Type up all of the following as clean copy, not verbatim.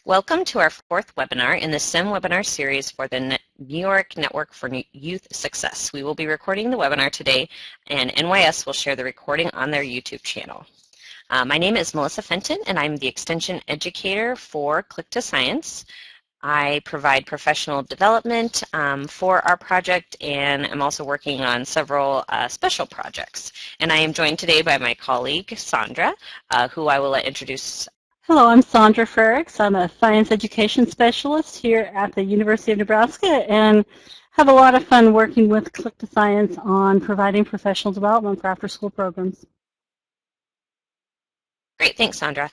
Welcome to our fourth webinar in the STEM webinar series for the New York Network for Youth Success. We will be recording the webinar today, and NYS will share the recording on their YouTube channel. My name is Melissa Fenton, and I'm the Extension Educator for Click to Science. I provide professional development for our project, and I'm also working on several special projects. And I am joined today by my colleague, Sandra, who I will let introduce. Hello, I'm Sandra Frericks. I'm a science education specialist here at the University of Nebraska and have a lot of fun working with Click to Science on providing professional development for after-school programs. Great, thanks, Sandra.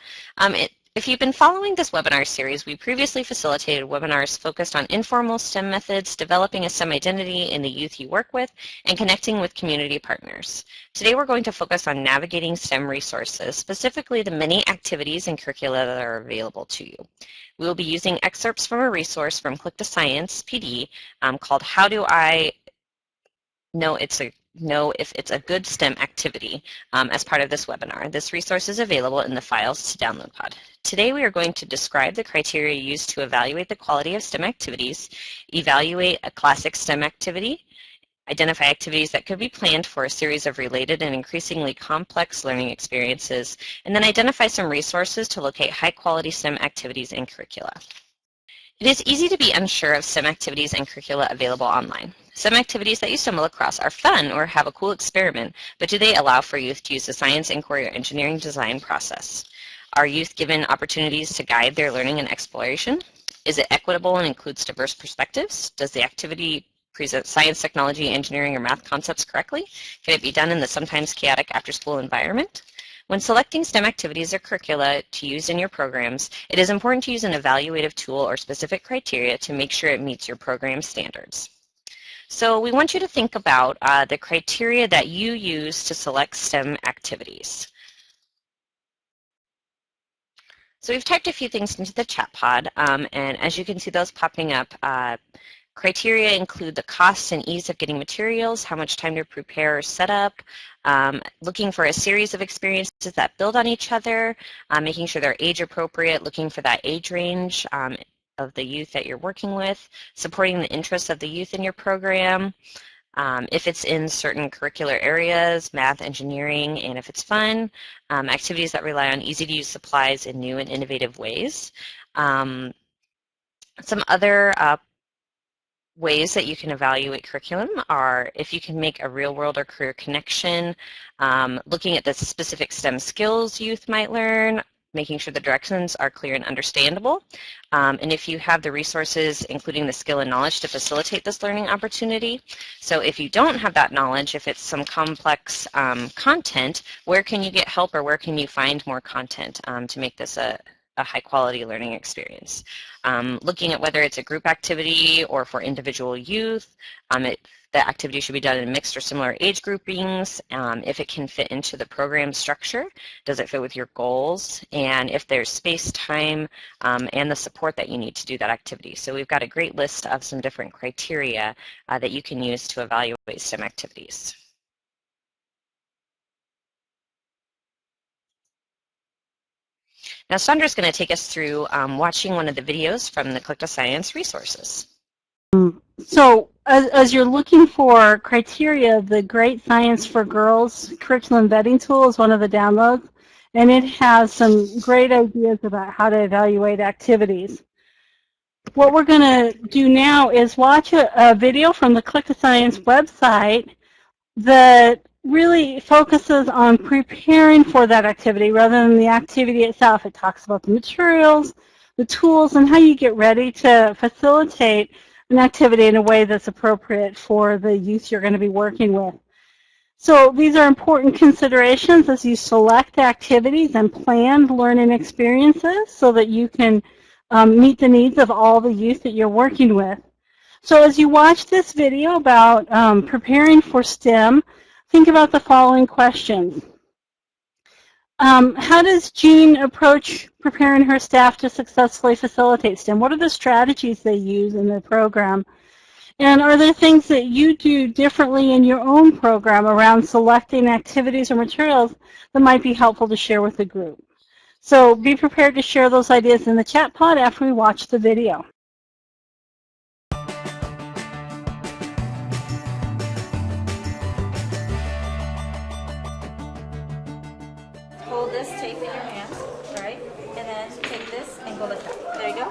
If you've been following this webinar series, we previously facilitated webinars focused on informal STEM methods, developing a STEM identity in the youth you work with, and connecting with community partners. Today we're going to focus on navigating STEM resources, specifically the many activities and curricula that are available to you. We will be using excerpts from a resource from Click to Science PD called How Do I Know if it's a good STEM activity as part of this webinar. This resource is available in the Files to Download pod. Today we are going to describe the criteria used to evaluate the quality of STEM activities, evaluate a classic STEM activity, identify activities that could be planned for a series of related and increasingly complex learning experiences, and then identify some resources to locate high-quality STEM activities and curricula. It is easy to be unsure of STEM activities and curricula available online. Some activities that you stumble across are fun or have a cool experiment, but do they allow for youth to use the science, inquiry, or engineering design process? Are youth given opportunities to guide their learning and exploration? Is it equitable and includes diverse perspectives? Does the activity present science, technology, engineering, or math concepts correctly? Can it be done in the sometimes chaotic after-school environment? When selecting STEM activities or curricula to use in your programs, it is important to use an evaluative tool or specific criteria to make sure it meets your program standards. So we want you to think about the criteria that you use to select STEM activities. So we've typed a few things into the chat pod, and as you can see those popping up, criteria include the cost and ease of getting materials, how much time to prepare or set up, looking for a series of experiences that build on each other, making sure they're age appropriate, looking for that age range of the youth that you're working with, supporting the interests of the youth in your program, if it's in certain curricular areas, math, engineering, and if it's fun, activities that rely on easy-to-use supplies in new and innovative ways. Some other ways that you can evaluate curriculum are if you can make a real-world or career connection, looking at the specific STEM skills youth might learn, making sure the directions are clear and understandable, and if you have the resources, including the skill and knowledge to facilitate this learning opportunity. So if you don't have that knowledge, if it's some complex content, where can you get help or where can you find more content to make this a high-quality learning experience? Looking at whether it's a group activity or for individual youth, the activity should be done in mixed or similar age groupings, if it can fit into the program structure, does it fit with your goals, and if there's space, time, and the support that you need to do that activity. So we've got a great list of some different criteria that you can use to evaluate STEM activities. Now Sandra's going to take us through watching one of the videos from the Click to Science resources. So as you're looking for criteria, the Great Science for Girls curriculum vetting tool is one of the downloads, and it has some great ideas about how to evaluate activities. What we're going to do now is watch a video from the Click to Science website that really focuses on preparing for that activity rather than the activity itself. It talks about the materials, the tools, and how you get ready to facilitate an activity in a way that's appropriate for the youth you're going to be working with. So these are important considerations as you select activities and plan learning experiences so that you can meet the needs of all the youth that you're working with. So as you watch this video about preparing for STEM, think about the following questions. How does Jean approach preparing her staff to successfully facilitate STEM? What are the strategies they use in their program? And are there things that you do differently in your own program around selecting activities or materials that might be helpful to share with the group? So be prepared to share those ideas in the chat pod after we watch the video. Hold this tape in your hands, right? And then take this and go like that. There you go.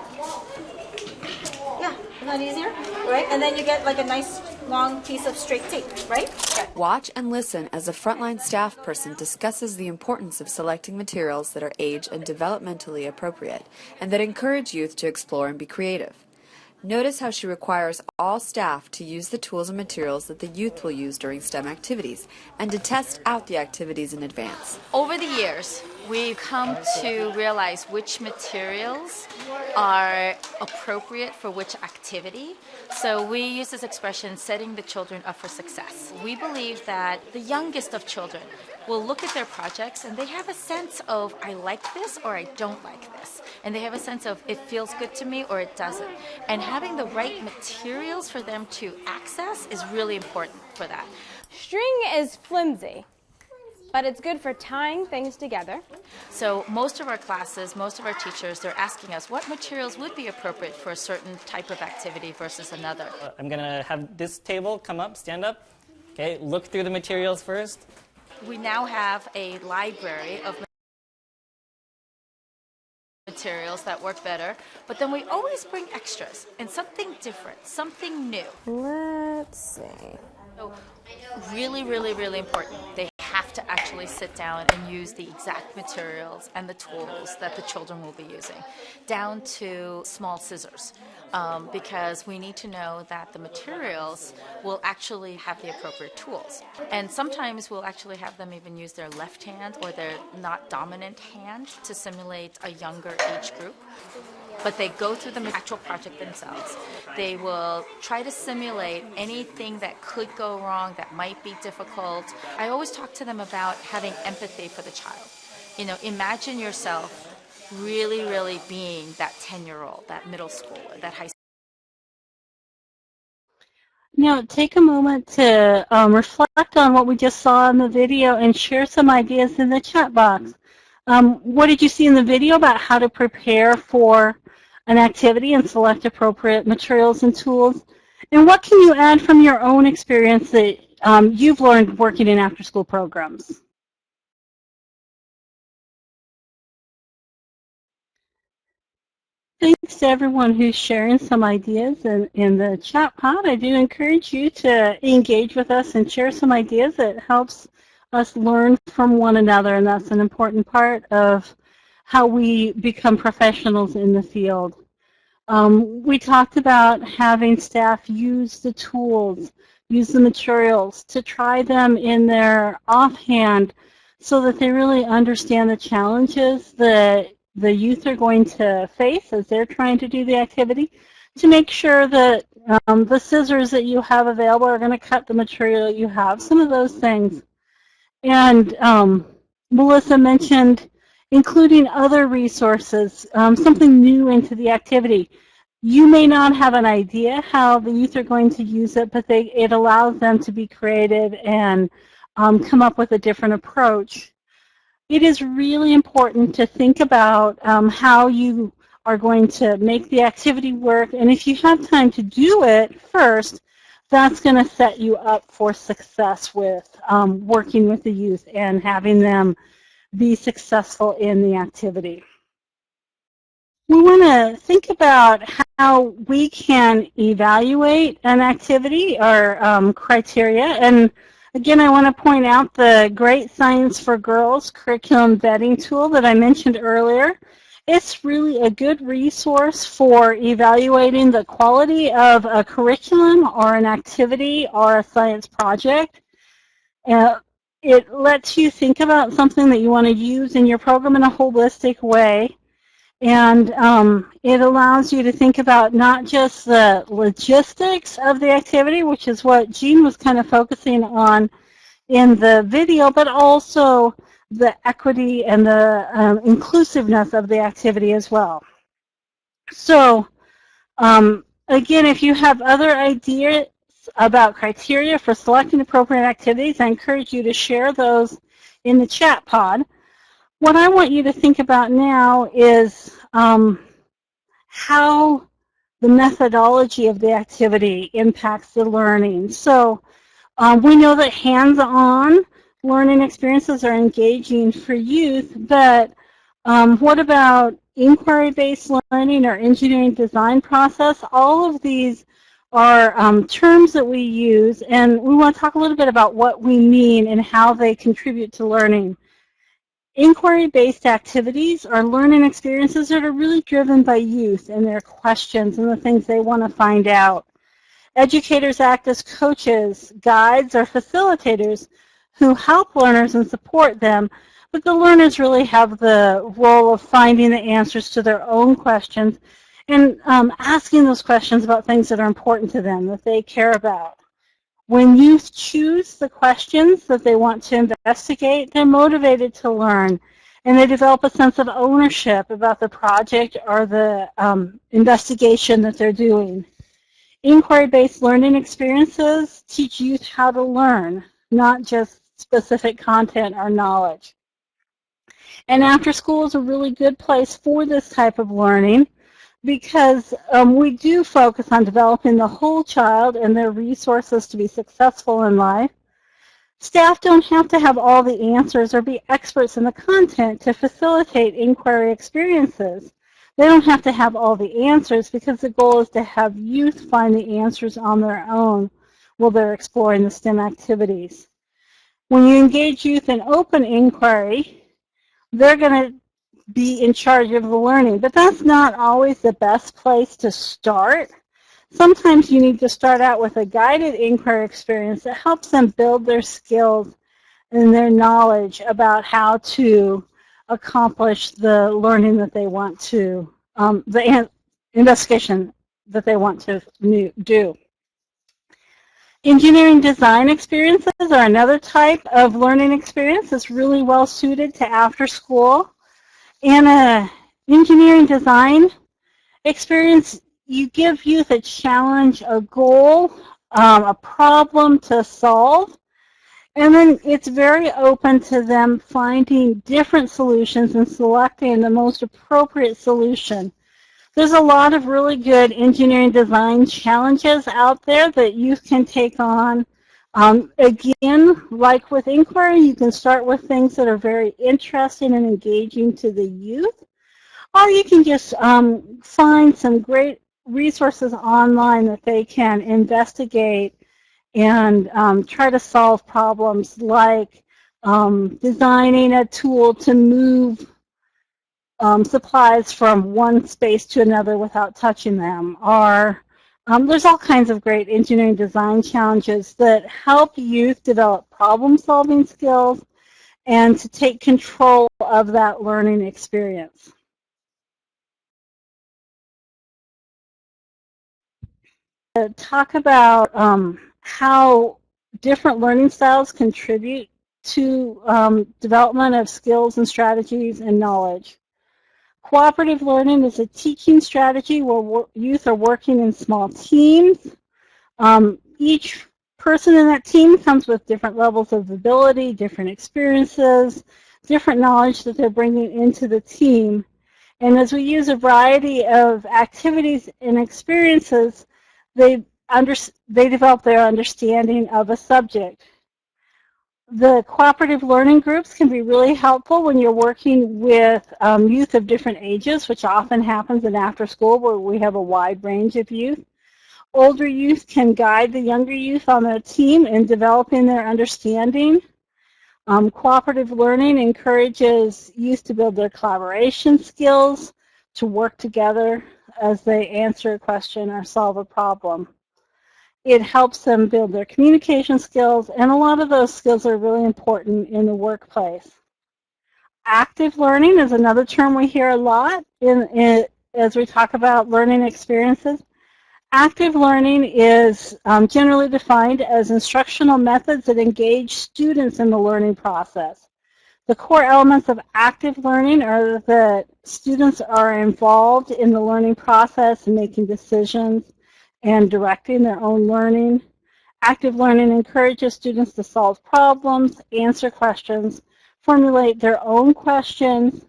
Yeah, isn't that easier? Right? And then you get like a nice long piece of straight tape, right? Okay. Watch and listen as a frontline staff person discusses the importance of selecting materials that are age and developmentally appropriate and that encourage youth to explore and be creative. Notice how she requires all staff to use the tools and materials that the youth will use during STEM activities and to test out the activities in advance. Over the years, we've come to realize which materials are appropriate for which activity. So we use this expression, setting the children up for success. We believe that the youngest of children will look at their projects and they have a sense of, I like this or I don't like this. And they have a sense of, it feels good to me or it doesn't. And having the right materials for them to access is really important for that. String is flimsy, but it's good for tying things together. So most of our classes, most of our teachers, they're asking us what materials would be appropriate for a certain type of activity versus another. I'm going to have this table come up, stand up. Okay, look through the materials first. We now have a library of materials that work better, but then we always bring extras and something different, something new. Let's see. So really, really, really important. They have to actually sit down and use the exact materials and the tools that the children will be using, down to small scissors, because we need to know that the materials will actually have the appropriate tools. And sometimes we'll actually have them even use their left hand or their not dominant hand to simulate a younger age group. But they go through the actual project themselves. They will try to simulate anything that could go wrong, that might be difficult. I always talk to them about having empathy for the child. You know, imagine yourself really, really being that 10-year-old, that middle schooler, that high schooler. Now, take a moment to reflect on what we just saw in the video and share some ideas in the chat box. What did you see in the video about how to prepare for an activity and select appropriate materials and tools? And what can you add from your own experience that you've learned working in after-school programs? Thanks to everyone who's sharing some ideas in the chat pod. I do encourage you to engage with us and share some ideas. It helps us learn from one another, and that's an important part of how we become professionals in the field. We talked about having staff use the tools, use the materials, to try them in their offhand so that they really understand the challenges that the youth are going to face as they're trying to do the activity, to make sure that the scissors that you have available are going to cut the material you have, some of those things. And Melissa mentioned including other resources, something new into the activity. You may not have an idea how the youth are going to use it, but it allows them to be creative and come up with a different approach. It is really important to think about how you are going to make the activity work, and if you have time to do it first, that's going to set you up for success with working with the youth and having them be successful in the activity. We want to think about how we can evaluate an activity or criteria. And again, I want to point out the Great Science for Girls curriculum vetting tool that I mentioned earlier. It's really a good resource for evaluating the quality of a curriculum or an activity or a science project. It lets you think about something that you want to use in your program in a holistic way. And it allows you to think about not just the logistics of the activity, which is what Jean was kind of focusing on in the video, but also the equity and the inclusiveness of the activity as well. So again, if you have other ideas about criteria for selecting appropriate activities, I encourage you to share those in the chat pod. What I want you to think about now is how the methodology of the activity impacts the learning. So we know that hands-on learning experiences are engaging for youth, but what about inquiry-based learning or engineering design process? All of these are terms that we use, and we want to talk a little bit about what we mean and how they contribute to learning. Inquiry-based activities are learning experiences that are really driven by youth and their questions and the things they want to find out. Educators act as coaches, guides, or facilitators who help learners and support them, but the learners really have the role of finding the answers to their own questions and asking those questions about things that are important to them, that they care about. When youth choose the questions that they want to investigate, they're motivated to learn, and they develop a sense of ownership about the project or the investigation that they're doing. Inquiry-based learning experiences teach youth how to learn, not just specific content or knowledge. And after school is a really good place for this type of learning because we do focus on developing the whole child and their resources to be successful in life. Staff don't have to have all the answers or be experts in the content to facilitate inquiry experiences. They don't have to have all the answers because the goal is to have youth find the answers on their own while they're exploring the STEM activities. When you engage youth in open inquiry, they're going to be in charge of the learning, but that's not always the best place to start. Sometimes you need to start out with a guided inquiry experience that helps them build their skills and their knowledge about how to accomplish the learning that they want to, the investigation that they want to do. Engineering design experiences are another type of learning experience that's really well suited to after school. In an engineering design experience, you give youth a challenge, a goal, a problem to solve, and then it's very open to them finding different solutions and selecting the most appropriate solution. There's a lot of really good engineering design challenges out there that youth can take on. Again, like with inquiry, you can start with things that are very interesting and engaging to the youth, or you can just find some great resources online that they can investigate and try to solve problems like designing a tool to move supplies from one space to another without touching them. Or there's all kinds of great engineering design challenges that help youth develop problem-solving skills and to take control of that learning experience. Talk about how different learning styles contribute to development of skills and strategies and knowledge. Cooperative learning is a teaching strategy where youth are working in small teams. Each person in that team comes with different levels of ability, different experiences, different knowledge that they're bringing into the team. And as we use a variety of activities and experiences, they develop their understanding of a subject. The cooperative learning groups can be really helpful when you're working with youth of different ages, which often happens in after school where we have a wide range of youth. Older youth can guide the younger youth on their team in developing their understanding. Cooperative learning encourages youth to build their collaboration skills, to work together as they answer a question or solve a problem. It helps them build their communication skills, and a lot of those skills are really important in the workplace. Active learning is another term we hear a lot as we talk about learning experiences. Active learning is generally defined as instructional methods that engage students in the learning process. The core elements of active learning are that students are involved in the learning process and making decisions and directing their own learning. Active learning encourages students to solve problems, answer questions, formulate their own questions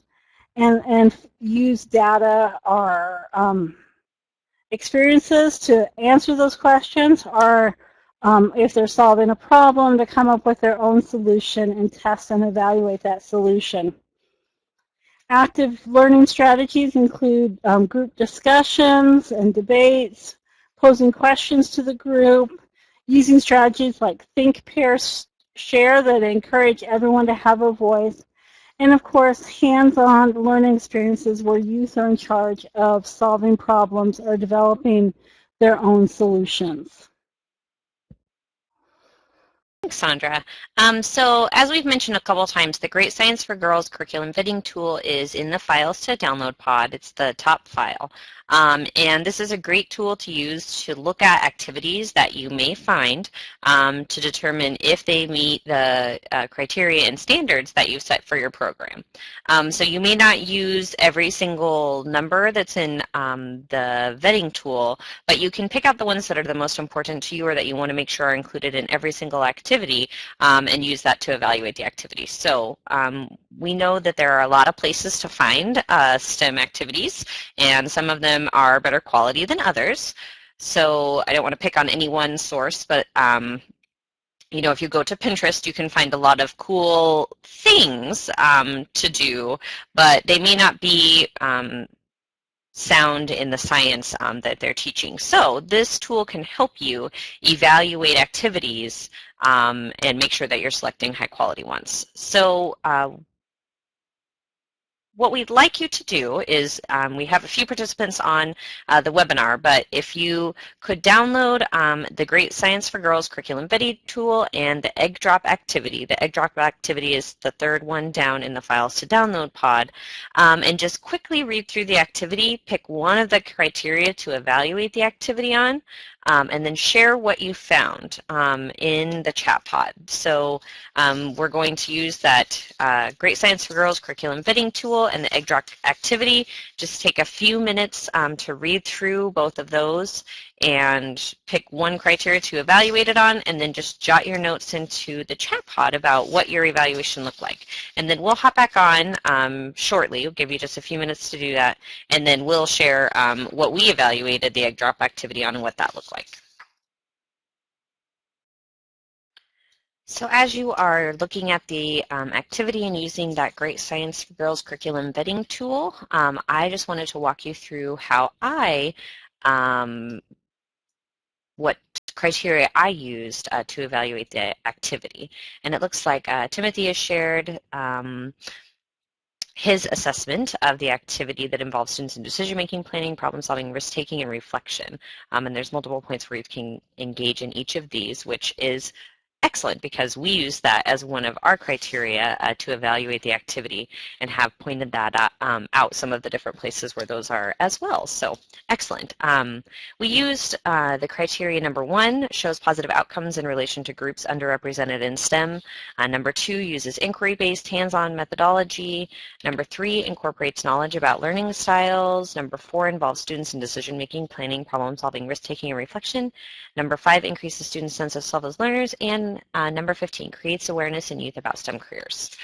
and use data or experiences to answer those questions, or if they're solving a problem, to come up with their own solution and test and evaluate that solution. Active learning strategies include group discussions and debates, posing questions to the group, using strategies like think, pair, share that encourage everyone to have a voice, and of course, hands-on learning experiences where youth are in charge of solving problems or developing their own solutions. Thanks, Sandra. So as we've mentioned a couple times, the Great Science for Girls curriculum vetting tool is in the Files to Download pod. It's the top file. And this is a great tool to use to look at activities that you may find to determine if they meet the criteria and standards that you've set for your program. So you may not use every single number that's in the vetting tool, but you can pick out the ones that are the most important to you or that you want to make sure are included in every single activity and use that to evaluate the activity. So we know that there are a lot of places to find STEM activities, and some of them are better quality than others. So I don't want to pick on any one source, but you know, if you go to Pinterest, you can find a lot of cool things to do, but they may not be sound in the science that they're teaching. So this tool can help you evaluate activities and make sure that you're selecting high quality ones. So what we'd like you to do is, we have a few participants on the webinar, but if you could download the Great Science for Girls curriculum vetting tool and the egg drop activity. The egg drop activity is the third one down in the Files to Download pod, and just quickly read through the activity, pick one of the criteria to evaluate the activity on, and then share what you found in the chat pod. So we're going to use that Great Science for Girls curriculum vetting tool and the egg drop activity. Just take a few minutes to read through both of those and pick one criteria to evaluate it on, and then just jot your notes into the chat pod about what your evaluation looked like. And then we'll hop back on shortly. We'll give you just a few minutes to do that, and then we'll share what we evaluated the egg drop activity on and what that looked like. So as you are looking at the activity and using that Great Science for Girls curriculum vetting tool, I just wanted to walk you through how what criteria I used to evaluate the activity. And it looks like Timothy has shared his assessment of the activity that involves students in decision-making, planning, problem-solving, risk-taking, and reflection. And there's multiple points where you can engage in each of these, which is excellent because we use that as one of our criteria to evaluate the activity and have pointed that out some of the different places where those are as well. So excellent. We used the criteria number 1, shows positive outcomes in relation to groups underrepresented in STEM. Number 2 uses inquiry-based hands-on methodology. Number 3 incorporates knowledge about learning styles. Number 4 involves students in decision-making, planning, problem-solving, risk-taking, and reflection. Number 5 increases students' sense of self as learners. And number 15 creates awareness in youth about STEM careers.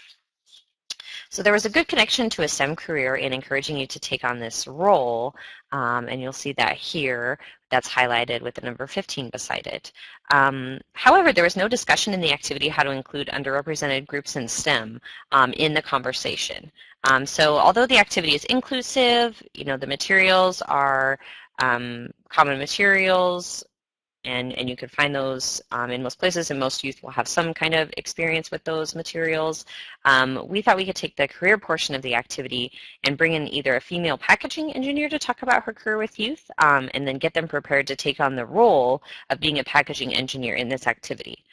So there was a good connection to a STEM career in encouraging you to take on this role, and you'll see that here. That's highlighted with the number 15 beside it. However, there was no discussion in the activity how to include underrepresented groups in STEM in the conversation. So although the activity is inclusive, you know, the materials are common materials, and you can find those in most places, and most youth will have some kind of experience with those materials. We thought we could take the career portion of the activity and bring in either a female packaging engineer to talk about her career with youth, and then get them prepared to take on the role of being a packaging engineer in this activity.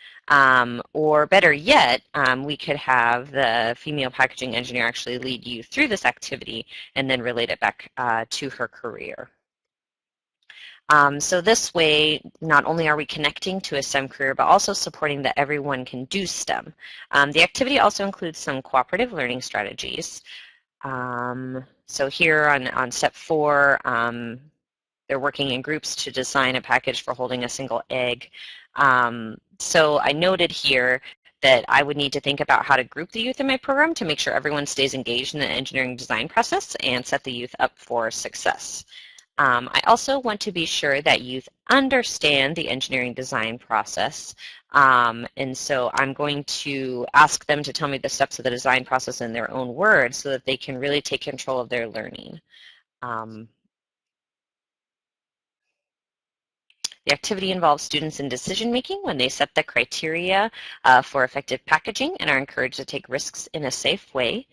Or better yet, we could have the female packaging engineer actually lead you through this activity and then relate it back to her career. So this way, not only are we connecting to a STEM career, but also supporting that everyone can do STEM. The activity also includes some cooperative learning strategies. So here on step 4, they're working in groups to design a package for holding a single egg. So I noted here that I would need to think about how to group the youth in my program to make sure everyone stays engaged in the engineering design process and set the youth up for success. I also want to be sure that youth understand the engineering design process. And so I'm going to ask them to tell me the steps of the design process in their own words so that they can really take control of their learning. The activity involves students in decision making when they set the criteria for effective packaging and are encouraged to take risks in a safe way.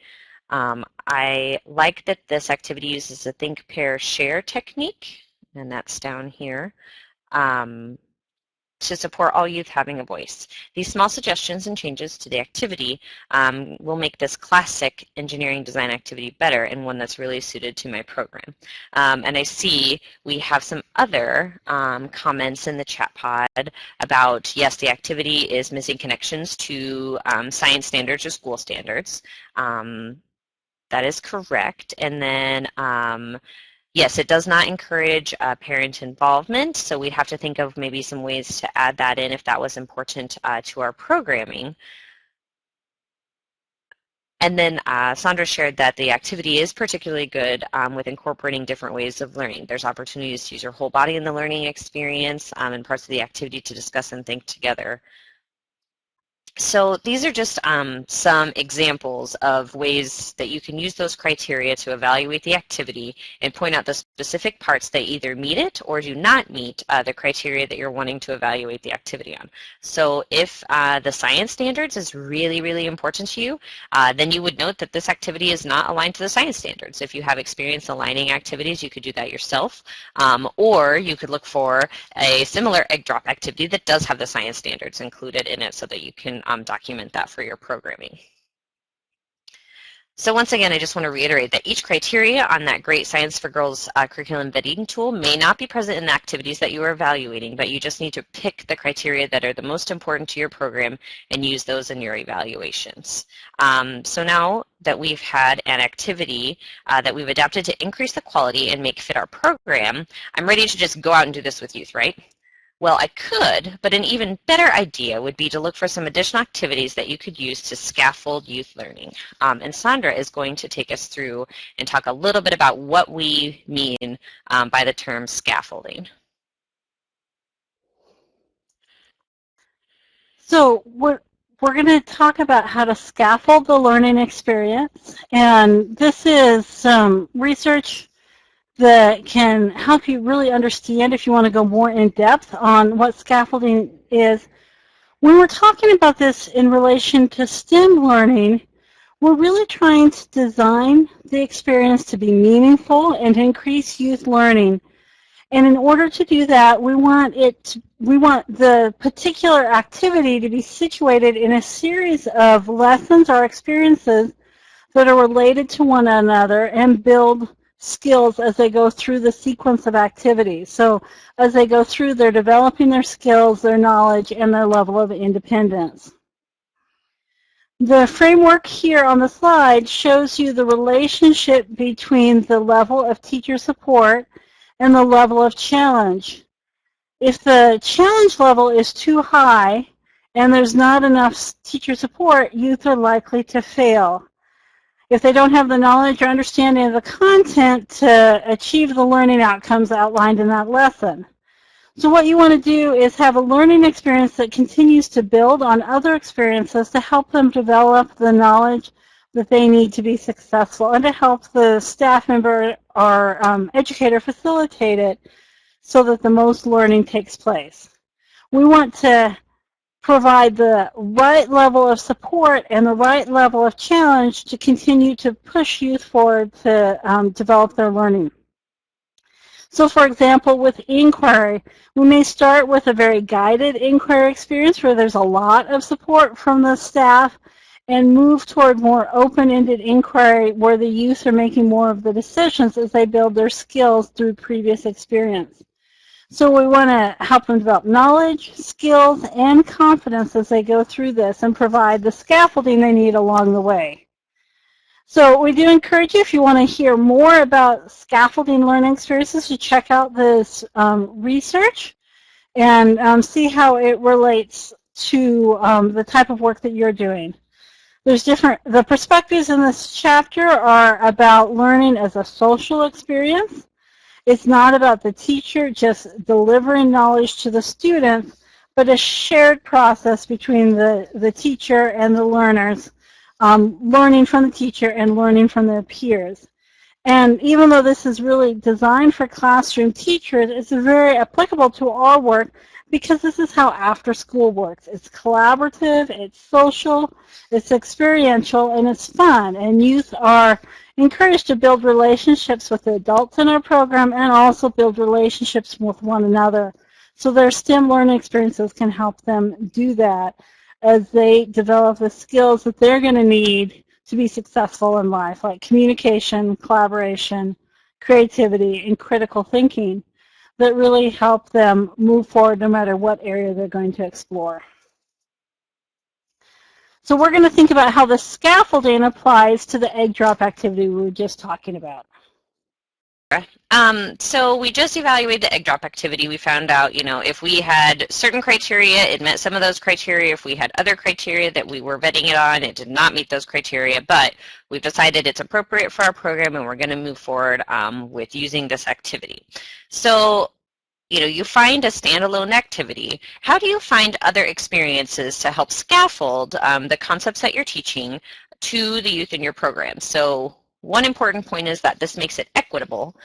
I like that this activity uses a think, pair, share technique, and that's down here, to support all youth having a voice. These small suggestions and changes to the activity will make this classic engineering design activity better and one that's really suited to my program. And I see we have some other comments in the chat pod about, yes, the activity is missing connections to science standards or school standards. That is correct. And then, yes, it does not encourage parent involvement, so we'd have to think of maybe some ways to add that in if that was important to our programming. And then Sandra shared that the activity is particularly good with incorporating different ways of learning. There's opportunities to use your whole body in the learning experience and parts of the activity to discuss and think together. So these are just some examples of ways that you can use those criteria to evaluate the activity and point out the specific parts that either meet it or do not meet the criteria that you're wanting to evaluate the activity on. So if the science standards is really, really important to you, then you would note that this activity is not aligned to the science standards. If you have experience aligning activities, you could do that yourself, or you could look for a similar egg drop activity that does have the science standards included in it so that you can document that for your programming. So once again, I just want to reiterate that each criteria on that great Science for Girls curriculum vetting tool may not be present in the activities that you are evaluating, but you just need to pick the criteria that are the most important to your program and use those in your evaluations. So now that we've had an activity that we've adapted to increase the quality and make fit our program, I'm ready to just go out and do this with youth, right? Well, I could, but an even better idea would be to look for some additional activities that you could use to scaffold youth learning. And Sandra is going to take us through and talk a little bit about what we mean by the term scaffolding. So we're going to talk about how to scaffold the learning experience, and this is some research that can help you really understand if you want to go more in depth on what scaffolding is. When we're talking about this in relation to STEM learning, we're really trying to design the experience to be meaningful and increase youth learning. And in order to do that, we want the particular activity to be situated in a series of lessons or experiences that are related to one another and build skills as they go through the sequence of activities. So as they go through, they're developing their skills, their knowledge, and their level of independence. The framework here on the slide shows you the relationship between the level of teacher support and the level of challenge. If the challenge level is too high and there's not enough teacher support, youth are likely to fail. If they don't have the knowledge or understanding of the content to achieve the learning outcomes outlined in that lesson. So what you want to do is have a learning experience that continues to build on other experiences to help them develop the knowledge that they need to be successful and to help the staff member or educator facilitate it so that the most learning takes place. We want to provide the right level of support and the right level of challenge to continue to push youth forward to develop their learning. So for example, with inquiry, we may start with a very guided inquiry experience where there's a lot of support from the staff and move toward more open-ended inquiry where the youth are making more of the decisions as they build their skills through previous experience. So we want to help them develop knowledge, skills, and confidence as they go through this and provide the scaffolding they need along the way. So we do encourage you, if you want to hear more about scaffolding learning experiences, to check out this research and see how it relates to the type of work that you're doing. The perspectives in this chapter are about learning as a social experience. It's not about the teacher just delivering knowledge to the students, but a shared process between the teacher and the learners, learning from the teacher and learning from their peers. And even though this is really designed for classroom teachers, it's very applicable to our work because this is how after school works. It's collaborative, it's social, it's experiential, and it's fun. And youth are encouraged to build relationships with the adults in our program and also build relationships with one another. So their STEM learning experiences can help them do that as they develop the skills that they're going to need to be successful in life, like communication, collaboration, creativity, and critical thinking that really help them move forward no matter what area they're going to explore. So we're going to think about how the scaffolding applies to the egg drop activity we were just talking about. So we just evaluated the egg drop activity. We found out, if we had certain criteria, it met some of those criteria. If we had other criteria that we were vetting it on, it did not meet those criteria, but we've decided it's appropriate for our program and we're going to move forward with using this activity. So, you find a standalone activity. How do you find other experiences to help scaffold the concepts that you're teaching to the youth in your program? So one important point is that this makes it equitable.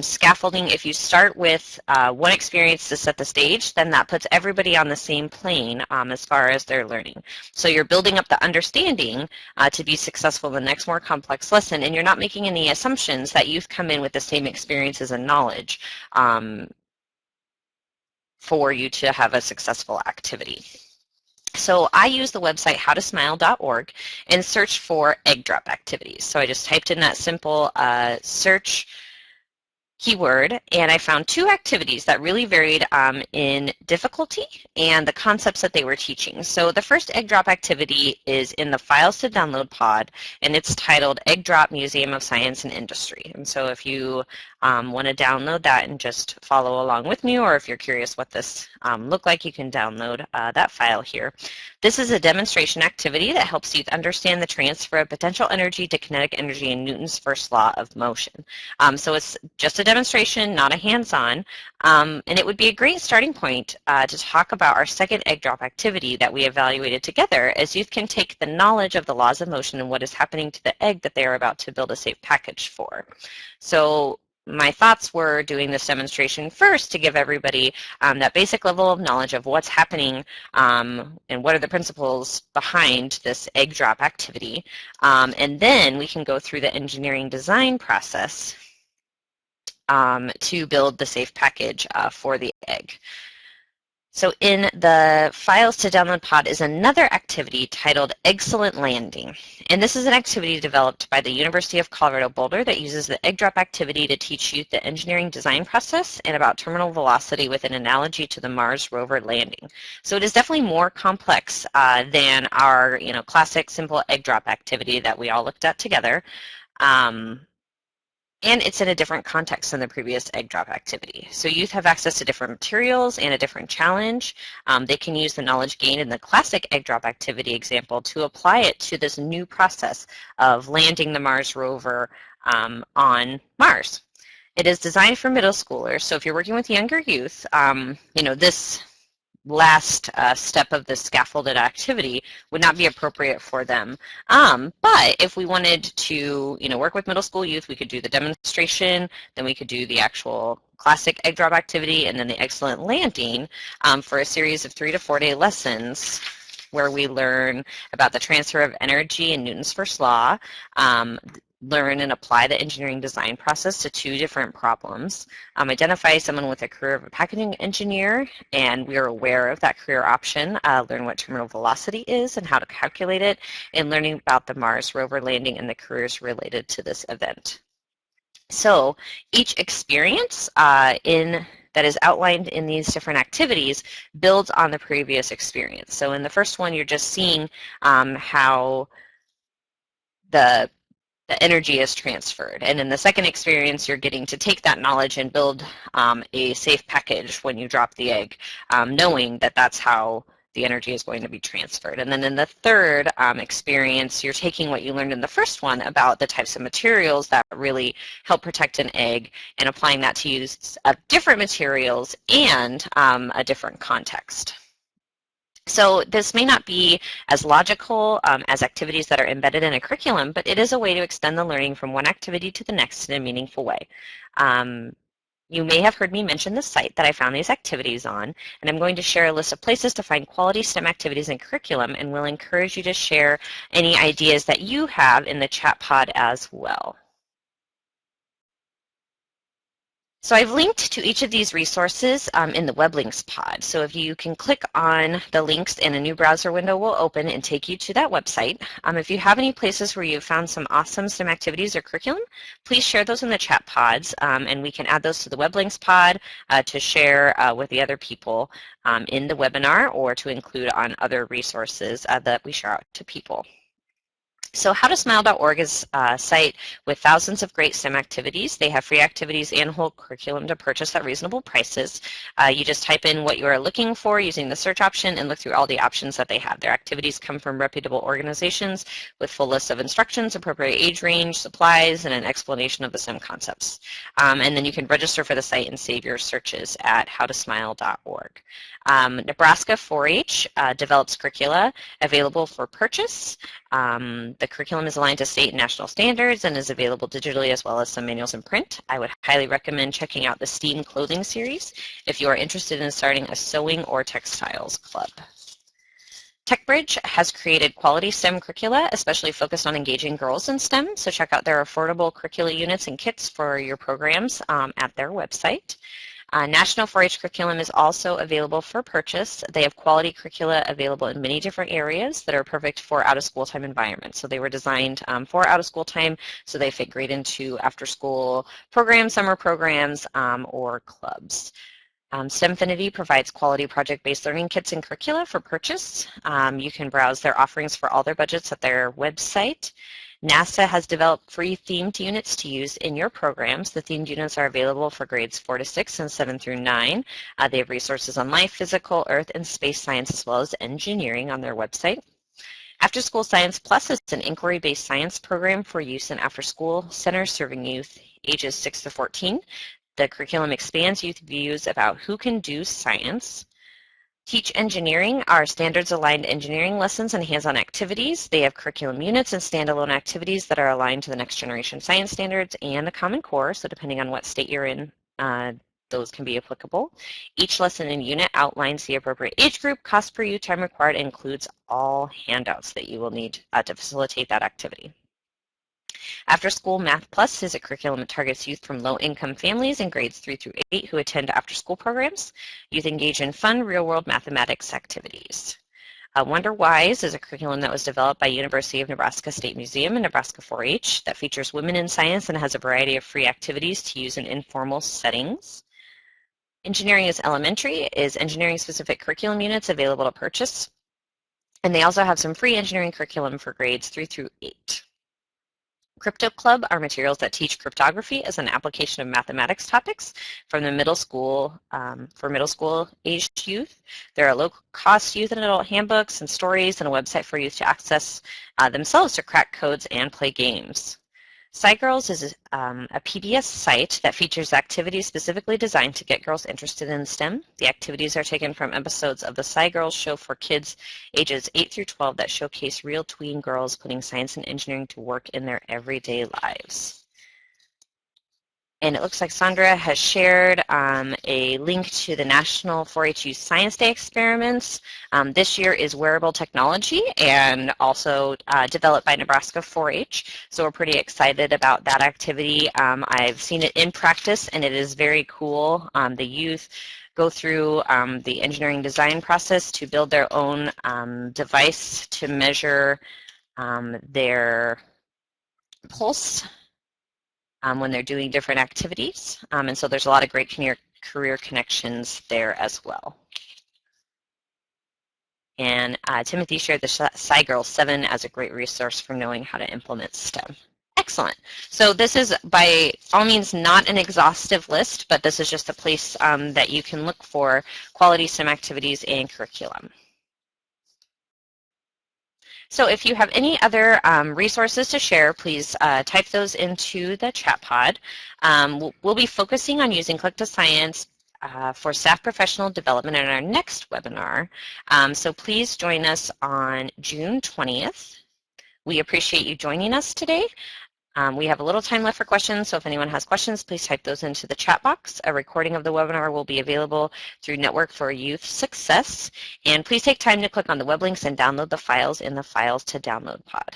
Scaffolding, if you start with one experience to set the stage, then that puts everybody on the same plane as far as their learning. So you're building up the understanding to be successful in the next more complex lesson, and you're not making any assumptions that youth come in with the same experiences and knowledge for you to have a successful activity. So I use the website howtosmile.org and search for egg drop activities. So I just typed in that simple search keyword, and I found 2 activities that really varied in difficulty and the concepts that they were teaching. So the first egg drop activity is in the Files to Download pod, and it's titled Egg Drop Museum of Science and Industry. And so if you want to download that and just follow along with me, or if you're curious what this looked like, you can download that file here. This is a demonstration activity that helps youth understand the transfer of potential energy to kinetic energy in Newton's first law of motion. So it's just a demonstration, not a hands-on, and it would be a great starting point to talk about our second egg drop activity that we evaluated together, as youth can take the knowledge of the laws of motion and what is happening to the egg that they are about to build a safe package for. So my thoughts were doing this demonstration first to give everybody that basic level of knowledge of what's happening and what are the principles behind this egg drop activity. And then we can go through the engineering design process to build the safe package for the egg. So in the Files to Download pod is another activity titled Excellent Landing. And this is an activity developed by the University of Colorado Boulder that uses the egg drop activity to teach youth the engineering design process and about terminal velocity with an analogy to the Mars rover landing. So it is definitely more complex than our classic simple egg drop activity that we all looked at together. And it's in a different context than the previous egg drop activity. So youth have access to different materials and a different challenge. They can use the knowledge gained in the classic egg drop activity example to apply it to this new process of landing the Mars rover on Mars. It is designed for middle schoolers, so if you're working with younger youth, this last step of the scaffolded activity would not be appropriate for them. But if we wanted to, work with middle school youth, we could do the demonstration, then we could do the actual classic egg drop activity, and then the excellent landing for a series of 3 to 4 day lessons where we learn about the transfer of energy in Newton's first law, learn and apply the engineering design process to 2 different problems, identify someone with a career of a packaging engineer, and we are aware of that career option, learn what terminal velocity is and how to calculate it, and learning about the Mars rover landing and the careers related to this event. So each experience that is outlined in these different activities builds on the previous experience. So in the first one, you're just seeing how the energy is transferred. And in the second experience, you're getting to take that knowledge and build a safe package when you drop the egg, knowing that that's how the energy is going to be transferred. And then in the third experience, you're taking what you learned in the first one about the types of materials that really help protect an egg and applying that to use of different materials and a different context. So this may not be as logical as activities that are embedded in a curriculum, but it is a way to extend the learning from one activity to the next in a meaningful way. You may have heard me mention the site that I found these activities on, and I'm going to share a list of places to find quality STEM activities in curriculum, and will encourage you to share any ideas that you have in the chat pod as well. So I've linked to each of these resources in the web links pod. So if you can click on the links and a new browser window will open and take you to that website. If you have any places where you've found some awesome STEM activities or curriculum, please share those in the chat pods and we can add those to the web links pod to share with the other people in the webinar or to include on other resources that we share out to people. So howtosmile.org is a site with thousands of great STEM activities. They have free activities and whole curriculum to purchase at reasonable prices. You just type in what you are looking for using the search option and look through all the options that they have. Their activities come from reputable organizations with full lists of instructions, appropriate age range, supplies, and an explanation of the STEM concepts. And then you can register for the site and save your searches at howtosmile.org. Nebraska 4-H develops curricula available for purchase. The curriculum is aligned to state and national standards and is available digitally as well as some manuals in print. I would highly recommend checking out the STEAM clothing series if you are interested in starting a sewing or textiles club. TechBridge has created quality STEM curricula, especially focused on engaging girls in STEM, so check out their affordable curricula units and kits for your programs at their website. National 4-H curriculum is also available for purchase. They have quality curricula available in many different areas that are perfect for out-of-school time environments. So they were designed for out-of-school time, so they fit great into after-school programs, summer programs, or clubs. STEMfinity provides quality project-based learning kits and curricula for purchase. You can browse their offerings for all their budgets at their website. NASA has developed free themed units to use in your programs. The themed units are available for grades 4 to 6 and 7 through 9. They have resources on life, physical, earth, and space science, as well as engineering on their website. After School Science Plus is an inquiry-based science program for use in after-school centers serving youth ages 6 to 14. The curriculum expands youth views about who can do science. Teach Engineering are standards-aligned engineering lessons and hands-on activities. They have curriculum units and standalone activities that are aligned to the next generation science standards and the Common Core, so depending on what state you're in, those can be applicable. Each lesson and unit outlines the appropriate age group, cost per youth, time required, and includes all handouts that you will need to facilitate that activity. After School Math Plus is a curriculum that targets youth from low-income families in grades 3 through 8 who attend after-school programs. Youth engage in fun, real-world mathematics activities. Wonder Wise is a curriculum that was developed by University of Nebraska State Museum and Nebraska 4-H that features women in science and has a variety of free activities to use in informal settings. Engineering is Elementary is engineering-specific curriculum units available to purchase. And they also have some free engineering curriculum for grades 3 through 8. Crypto Club are materials that teach cryptography as an application of mathematics topics from the middle school, for middle school aged youth. There are low-cost youth and adult handbooks and stories and a website for youth to access themselves to crack codes and play games. SciGirls is a PBS site that features activities specifically designed to get girls interested in STEM. The activities are taken from episodes of the SciGirls show for kids ages 8 through 12 that showcase real tween girls putting science and engineering to work in their everyday lives. And it looks like Sandra has shared a link to the National 4-H Youth Science Day experiments. This year is wearable technology and also developed by Nebraska 4-H. So we're pretty excited about that activity. I've seen it in practice and it is very cool. The youth go through the engineering design process to build their own device to measure their pulse when they're doing different activities. And so there's a lot of great career connections there as well. And Timothy shared the SciGirl 7 as a great resource for knowing how to implement STEM. Excellent. So this is by all means not an exhaustive list, but this is just a place that you can look for quality STEM activities and curriculum. So if you have any other resources to share, please type those into the chat pod. We'll be focusing on using Click to Science for staff professional development in our next webinar. So please join us on June 20th. We appreciate you joining us today. We have a little time left for questions, so if anyone has questions, please type those into the chat box. A recording of the webinar will be available through Network for Youth Success. And please take time to click on the web links and download the files in the Files to Download pod.